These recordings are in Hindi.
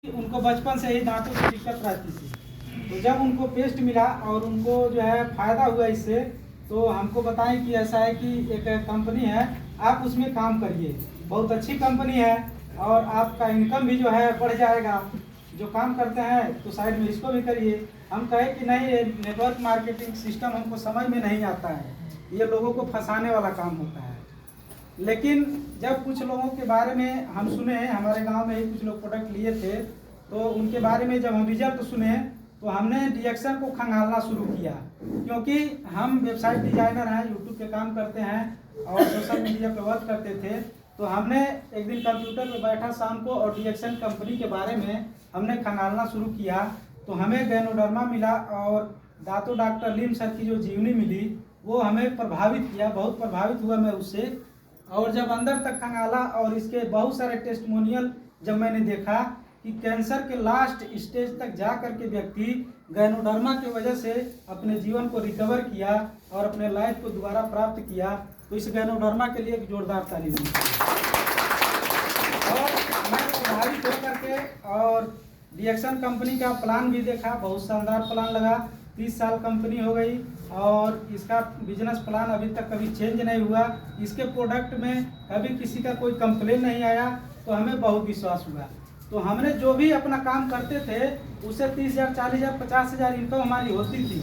उनको बचपन से ही दांतों की दिक्कत रहती थी। तो जब उनको पेस्ट मिला और उनको जो है फ़ायदा हुआ इससे, तो हमको बताएं कि ऐसा है कि एक कंपनी है, आप उसमें काम करिए, बहुत अच्छी कंपनी है और आपका इनकम भी जो है बढ़ जाएगा। जो काम करते हैं तो साइड में इसको भी करिए। हम कहे कि नहीं, ये नेटवर्क मार्केटिंग सिस्टम हमको समझ में नहीं आता है, ये लोगों को फंसाने वाला काम होता है। लेकिन जब कुछ लोगों के बारे में हम सुने, हमारे गांव में ही कुछ लोग प्रोडक्ट लिए थे, तो उनके बारे में जब हम रिजल्ट सुने तो हमने डिएक्शन को खंगालना शुरू किया। क्योंकि हम वेबसाइट डिजाइनर हैं, यूट्यूब पे काम करते हैं और सोशल मीडिया पे वर्क करते थे। तो हमने एक दिन कंप्यूटर पे बैठा शाम को और डिएक्शन कंपनी के बारे में हमने खंगालना शुरू किया। तो हमें गैनोडर्मा मिला और दांतों डॉक्टर लीम सर की जो जीवनी मिली वो हमें प्रभावित किया, बहुत प्रभावित हुआ मैं उससे। और जब अंदर तक खंगाला और इसके बहुत सारे टेस्टिमोनियल जब मैंने देखा कि कैंसर के लास्ट स्टेज तक जा कर के व्यक्ति गैनोडर्मा की वजह से अपने जीवन को रिकवर किया और अपने लाइफ को दोबारा प्राप्त किया, तो इस गैनोडर्मा के लिए एक जोरदार ताली दी। और मैं प्रभावित होकर के और डिएक्शन कंपनी का प्लान भी देखा, बहुत शानदार प्लान लगा। 30 साल कंपनी हो गई और इसका बिजनेस प्लान अभी तक कभी चेंज नहीं हुआ। इसके प्रोडक्ट में कभी किसी का कोई कंप्लेन नहीं आया, तो हमें बहुत विश्वास हुआ। तो हमने जो भी अपना काम करते थे उससे 30,000, 40,000, 50,000 इनकम हमारी होती थी,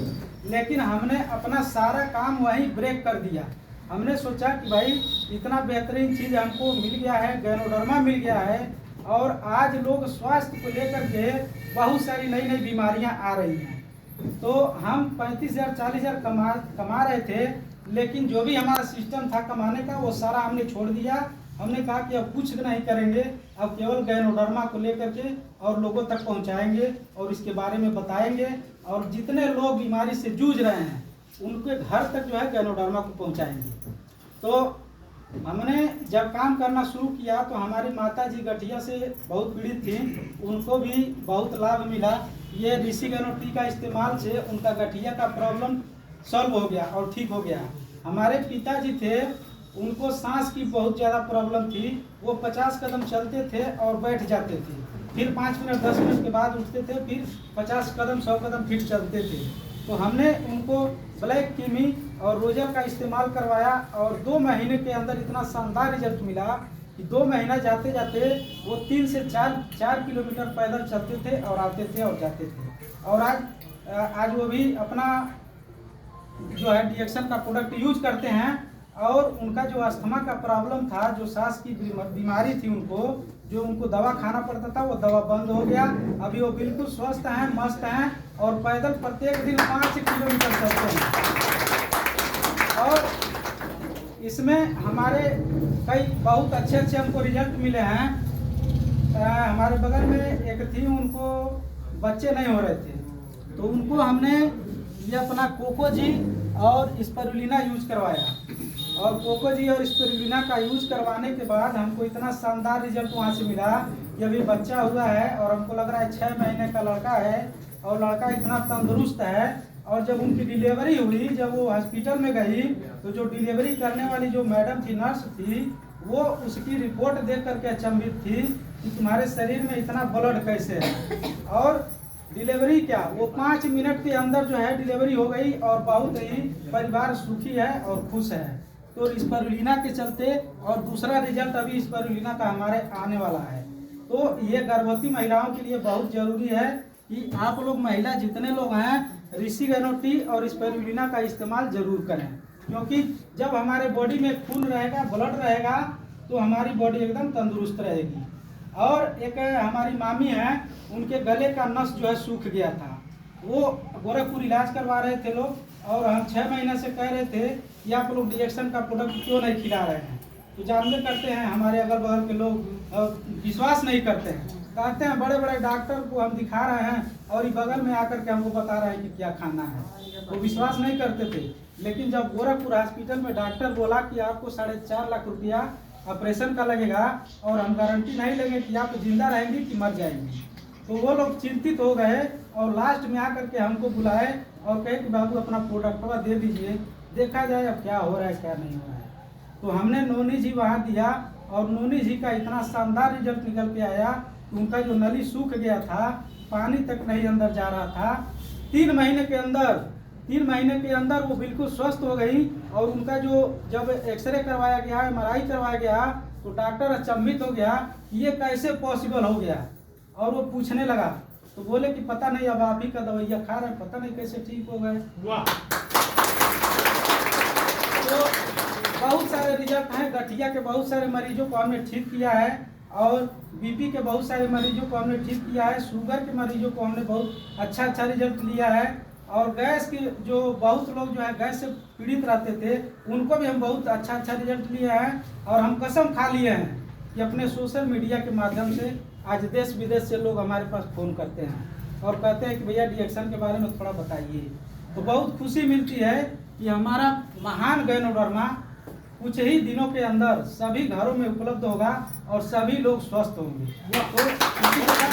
लेकिन हमने अपना सारा काम वहीं ब्रेक कर दिया। हमने सोचा कि भाई इतना बेहतरीन चीज़ हमको मिल गया है, गैनोडर्मा मिल गया है, और आज लोग स्वास्थ्य को लेकर के बहुत सारी नई नई बीमारियां आ रही हैं। तो हम 35,000, 40,000 कमा रहे थे, लेकिन जो भी हमारा सिस्टम था कमाने का वो सारा हमने छोड़ दिया। हमने कहा कि अब कुछ नहीं करेंगे, अब केवल गैनोडर्मा को लेकर के और लोगों तक पहुंचाएंगे और इसके बारे में बताएंगे, और जितने लोग बीमारी से जूझ रहे हैं उनके घर तक जो है गैनोडर्मा को पहुंचाएंगे। तो हमने जब काम करना शुरू किया तो हमारी माता जी गठिया से बहुत पीड़ित थी, उनको भी बहुत लाभ मिला। ये ऋषि गैनो टी का इस्तेमाल से उनका गठिया का प्रॉब्लम सॉल्व हो गया और ठीक हो गया। हमारे पिताजी थे, उनको सांस की बहुत ज़्यादा प्रॉब्लम थी, वो 50 कदम चलते थे और बैठ जाते थे, फिर 5 मिनट 10 मिनट के बाद उठते थे, फिर 50 कदम 100 कदम फिर चलते थे। तो हमने उनको ब्लैक किमी और रोजर का इस्तेमाल करवाया और 2 महीने के अंदर इतना शानदार रिजल्ट मिला कि 2 महीना जाते जाते वो 3 से 4 किलोमीटर पैदल चलते थे और आते थे और जाते थे। और आज वो भी अपना जो है डिएक्शन का प्रोडक्ट यूज करते हैं, और उनका जो अस्थमा का प्रॉब्लम था, जो सांस की बीमारी थी उनको, जो उनको दवा खाना पड़ता था, वो दवा बंद हो गया। अभी वो बिल्कुल स्वस्थ हैं, मस्त हैं और पैदल प्रत्येक दिन 5 किलोमीटर चलते हैं। और इसमें हमारे कई बहुत अच्छे हमको रिजल्ट मिले हैं। हमारे बगल में एक थी, उनको बच्चे नहीं हो रहे थे, तो उनको हमने ये अपना कोकोजी और स्पिरुलिना यूज करवाया, और कोकोजी और स्पिरुलिना का यूज करवाने के बाद हमको इतना शानदार रिजल्ट वहाँ से मिला कि अभी बच्चा हुआ है और हमको लग रहा है 6 महीने का लड़का है, और लड़का इतना तंदुरुस्त है। और जब उनकी डिलीवरी हुई, जब वो हॉस्पिटल में गई, तो जो डिलीवरी करने वाली जो मैडम थी, नर्स थी, वो उसकी रिपोर्ट देख करके अचंभित थी कि तुम्हारे शरीर में इतना ब्लड कैसे है। और डिलीवरी क्या, वो 5 मिनट के अंदर जो है डिलीवरी हो गई और बहुत ही परिवार सुखी है और खुश है। तो स्पिरुलिना के चलते, और दूसरा रिजल्ट अभी स्पिरुलिना का हमारे आने वाला है। तो ये गर्भवती महिलाओं के लिए बहुत जरूरी है कि आप लोग महिला जितने लोग हैं ऋषि गैनो टी और स्पिरुलिना का इस्तेमाल जरूर करें, क्योंकि जब हमारे बॉडी में खून रहेगा, ब्लड रहेगा, तो हमारी बॉडी एकदम तंदुरुस्त रहेगी। और एक हमारी मामी हैं, उनके गले का नस जो है सूख गया था, वो गोरखपुर इलाज करवा रहे थे लोग, और हम 6 महीने से कह रहे थे कि आप लोग डिएक्शन का प्रोडक्ट क्यों नहीं खिला रहे हैं। तो जानते करते हैं हमारे अगल बगल के लोग विश्वास नहीं करते हैं, कहते हैं बड़े बड़े डॉक्टर को हम दिखा रहे हैं और ये बगल में आकर के हमको बता रहे हैं कि क्या खाना है, वो विश्वास नहीं करते थे। लेकिन जब गोरखपुर हॉस्पिटल में डॉक्टर बोला कि आपको 4.5 लाख रुपया ऑपरेशन का लगेगा और हम गारंटी नहीं लेंगे कि आप जिंदा रहेंगी कि मर जाएंगी, तो वो लोग चिंतित हो गए और लास्ट में आकर के हमको बुलाए और कहे कि बाबू अपना प्रोडक्टवा दे दीजिए, देखा जाए अब क्या हो रहा है क्या नहीं हो रहा है। तो हमने नोनी जी वहाँ दिया और नोनी जी का इतना शानदार रिजल्ट निकल के आया उनका जो नली सूख गया था, पानी तक नहीं अंदर जा रहा था। 3 महीने के अंदर वो बिल्कुल स्वस्थ हो गई। और उनका जो जब एक्सरे करवाया गया, MRI करवाया गया, तो डॉक्टर अचंभित हो गया कि ये कैसे पॉसिबल हो गया। और वो पूछने लगा तो बोले कि पता नहीं, अब आप ही का दवाइया खा रहे हैं, पता नहीं कैसे ठीक हो गए। वाह। तो बहुत सारे रिजल्ट हैं। गठिया के बहुत सारे मरीजों को हमने ठीक किया है, और बीपी के बहुत सारे मरीजों को हमने ठीक किया है। शुगर के मरीजों को हमने बहुत अच्छा रिजल्ट लिया है। और गैस की जो बहुत लोग जो है गैस से पीड़ित रहते थे, उनको भी हम बहुत अच्छा रिजल्ट लिए हैं। और हम कसम खा लिए हैं कि अपने सोशल मीडिया के माध्यम से आज देश विदेश से लोग हमारे पास फ़ोन करते हैं और कहते हैं कि भैया डिएक्शन के बारे में थोड़ा बताइए। तो बहुत खुशी मिलती है कि हमारा महान गैनोडर्मा कुछ ही दिनों के अंदर सभी घरों में उपलब्ध होगा और सभी लोग स्वस्थ होंगे। तो इसी प्रकार